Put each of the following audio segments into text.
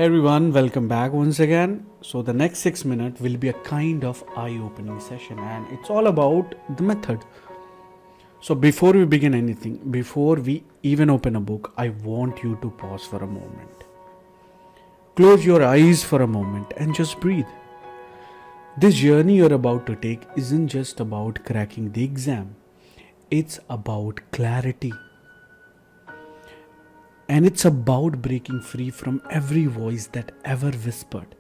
Hey everyone, welcome back once again. So, the next 6 minutes will be a kind of eye opening session and it's all about the method. So, before we begin anything, before we even open a book, I want you to pause for a moment. Close your eyes for a moment and just breathe. This journey you're about to take isn't just about cracking the exam, it's about clarity. And it's about breaking free from every voice that ever whispered,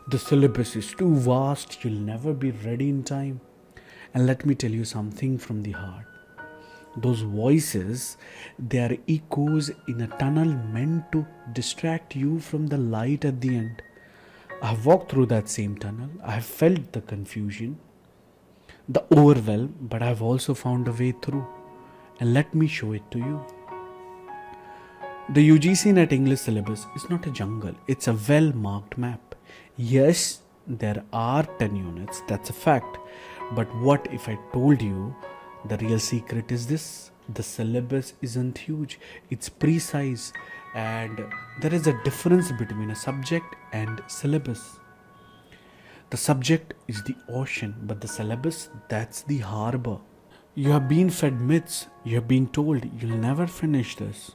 "The syllabus is too vast, you'll never be ready in time." And let me tell you something from the heart. Those voices, they are echoes in a tunnel meant to distract you from the light at the end. I've walked through that same tunnel. I've felt the confusion, the overwhelm, but I've also found a way through. And let me show it to you. The UGC NET English syllabus is not a jungle, it's a well marked map. Yes, there are 10 units, that's a fact. But what if I told you the real secret is this? The syllabus isn't huge, it's precise, and there is a difference between a subject and syllabus. The subject is the ocean, but the syllabus, that's the harbor. You have been fed myths, you have been told you'll never finish this.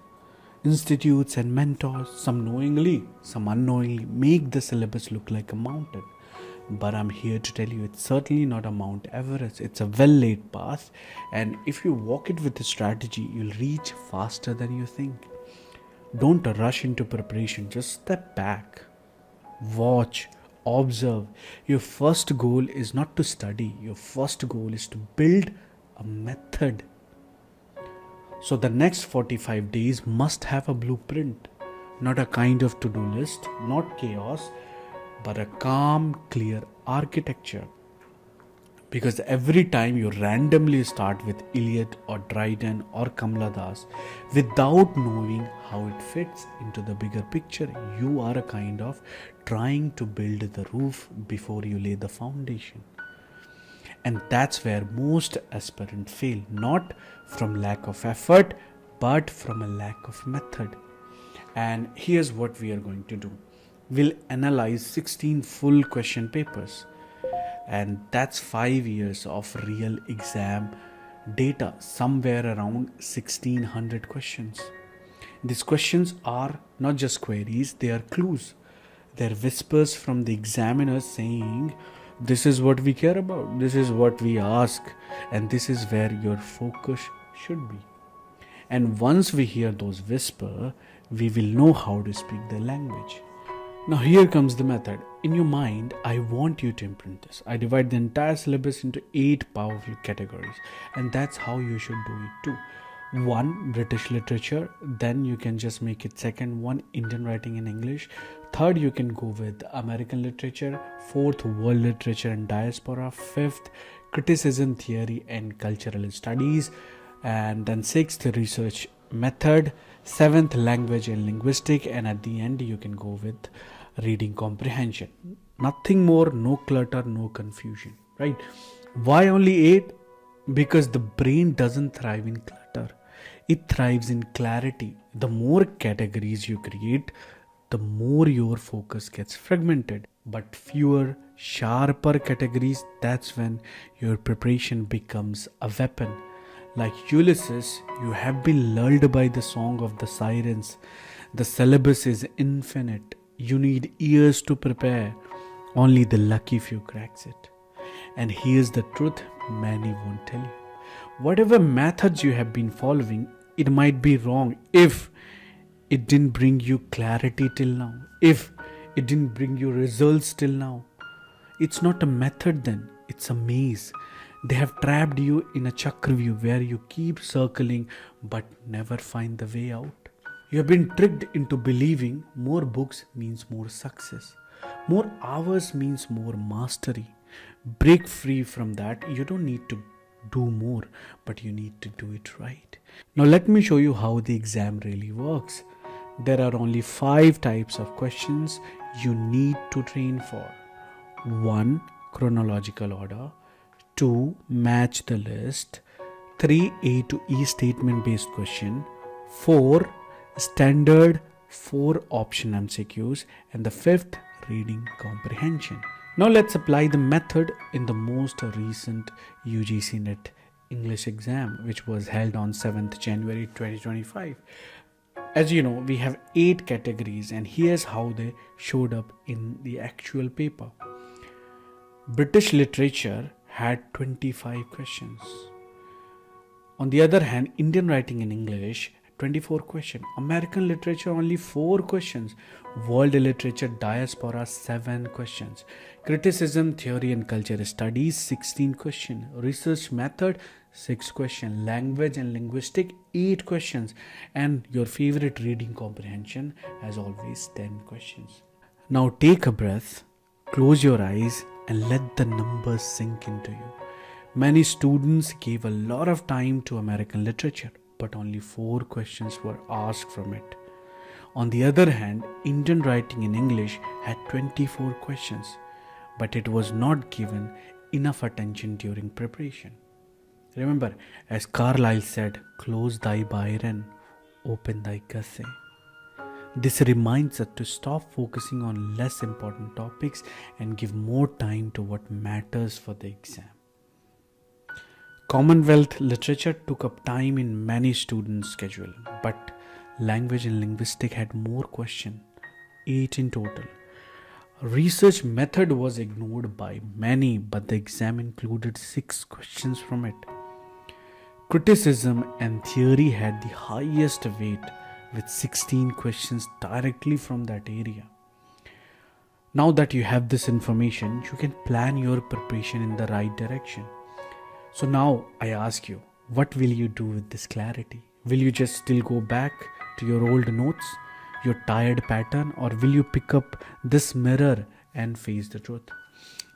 Institutes and mentors, some knowingly, some unknowingly, make the syllabus look like a mountain. But I'm here to tell you it's certainly not a Mount Everest. It's a well laid path, and if you walk it with a strategy, you'll reach faster than you think. Don't rush into preparation, just step back. Watch, observe. Your first goal is not to study, your first goal is to build a method. So the next 45 days must have a blueprint, not a kind of to-do list, not chaos, but a calm, clear architecture. Because every time you randomly start with Eliot or Dryden or Kamala Das without knowing how it fits into the bigger picture, you are a kind of trying to build the roof before you lay the foundation. And that's where most aspirants fail, not from lack of effort, but from a lack of method. And here's what we are going to do. We'll analyze 16 full question papers. And that's 5 years of real exam data, somewhere around 1600 questions. These questions are not just queries, they are clues. They're whispers from the examiners saying, this is what we care about, this is what we ask, and this is where your focus should be. And once we hear those whispers, we will know how to speak the language. Now here comes the method. In your mind, I want you to imprint this. I divide the entire syllabus into 8 powerful categories, and that's how you should do it too. 1. British literature, then you can just make it second 1. Indian writing in English, third you can go with American literature, fourth world literature and diaspora, fifth criticism theory and cultural studies, and then sixth research method, seventh language and linguistic, and at the end you can go with reading comprehension. Nothing more, no clutter, no confusion, right? Why only 8? Because the brain doesn't thrive in clutter, it thrives in clarity. The more categories you create, the more your focus gets fragmented. But fewer, sharper categories, that's when your preparation becomes a weapon. Like Ulysses, you have been lulled by the song of the sirens. The syllabus is infinite. You need years to prepare. Only the lucky few cracks it. And here's the truth many won't tell you. Whatever methods you have been following, it might be wrong if it didn't bring you clarity till now. If it didn't bring you results till now. It's not a method then, it's a maze. They have trapped you in a chakravyuh where you keep circling but never find the way out. You have been tricked into believing more books means more success. More hours means more mastery. Break free from that. You don't need to do more, but you need to do it right. Now let me show you how the exam really works. There are only 5 types of questions you need to train for. 1. Chronological order. 2. Match the list. 3. A to E statement based question. 4. Standard 4 option MCQs, and the 5th reading comprehension. Now let's apply the method in the most recent UGC NET English exam, which was held on 7th January 2025. As you know, we have 8 categories, and here's how they showed up in the actual paper. British literature had 25 questions. On the other hand, Indian writing in English, 24 questions. American literature, only 4 questions. World literature, diaspora, 7 questions. Criticism, theory and culture studies, 16 questions. Research method, 6 questions. Language and linguistic, 8 questions. And your favorite reading comprehension, as always, 10 questions. Now take a breath, close your eyes and let the numbers sink into you. Many students gave a lot of time to American literature, but only 4 questions were asked from it. On the other hand, Indian writing in English had 24 questions, but it was not given enough attention during preparation. Remember, as Carlyle said, close thy Byron, open thy Gusset. This reminds us to stop focusing on less important topics and give more time to what matters for the exam. Commonwealth literature took up time in many students' schedule, but language and linguistic had more questions, 8 in total. Research method was ignored by many, but the exam included 6 questions from it. Criticism and theory had the highest weight with 16 questions directly from that area. Now that you have this information, you can plan your preparation in the right direction. So now I ask you, what will you do with this clarity? Will you just still go back to your old notes, your tired pattern, or will you pick up this mirror and face the truth?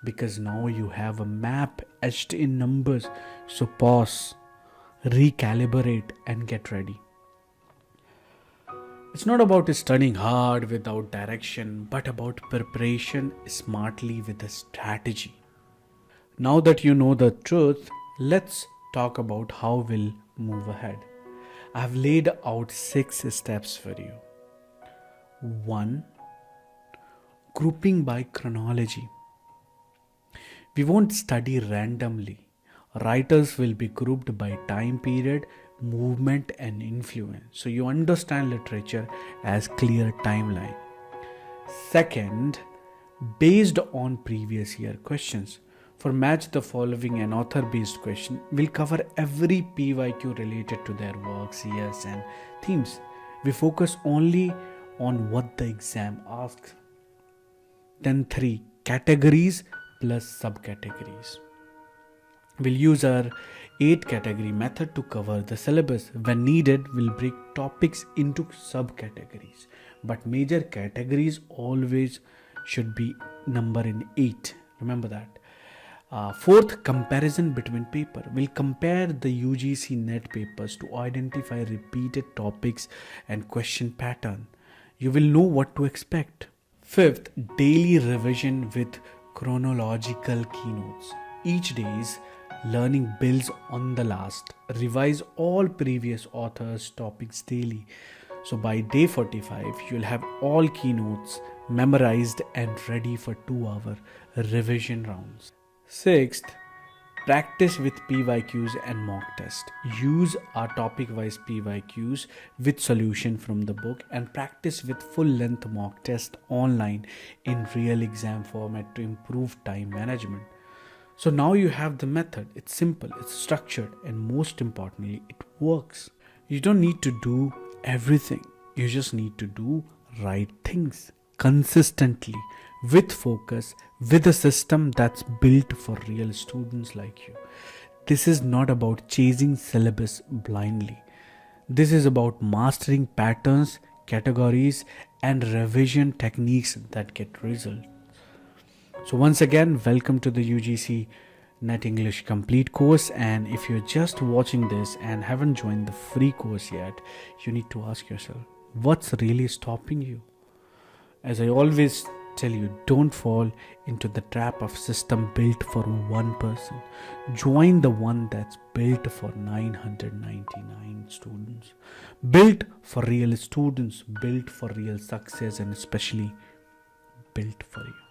Because now you have a map etched in numbers. So pause, recalibrate and get ready. It's not about studying hard without direction, but about preparation smartly with a strategy. Now that you know the truth, let's talk about how we'll move ahead. I've laid out 6 steps for you. 1. Grouping by chronology. We won't study randomly. Writers will be grouped by time period, movement and influence. So you understand literature as clear timeline. 2. Based on previous year questions. For match the following an author-based question, we'll cover every PYQ related to their works, years and themes. We focus only on what the exam asks. Then 3. Categories plus subcategories. We'll use our 8 category method to cover the syllabus. When needed, we'll break topics into subcategories. But major categories always should be number in 8. Remember that. 4th, comparison between paper. We'll compare the UGC NET papers to identify repeated topics and question pattern. You will know what to expect. 5th, daily revision with chronological keynotes. Each day's learning builds on the last. Revise all previous authors' topics daily. So by day 45, you'll have all keynotes memorized and ready for 2-hour revision rounds. 6th, practice with PYQs and mock test. Use our topic-wise PYQs with solution from the book and practice with full-length mock test online in real exam format to improve time management. So now you have the method. It's simple, it's structured, and most importantly, it works. You don't need to do everything. You just need to do right things consistently, with focus, with a system that's built for real students like you. This is not about chasing syllabus blindly. This is about mastering patterns, categories, and revision techniques that get results. So once again, welcome to the UGC NET English complete course. And if you're just watching this and haven't joined the free course yet, you need to ask yourself, what's really stopping you? As I always tell you, don't fall into the trap of system built for one person. Join the one that's built for 999 students. Built for real students, built for real success, and especially built for you.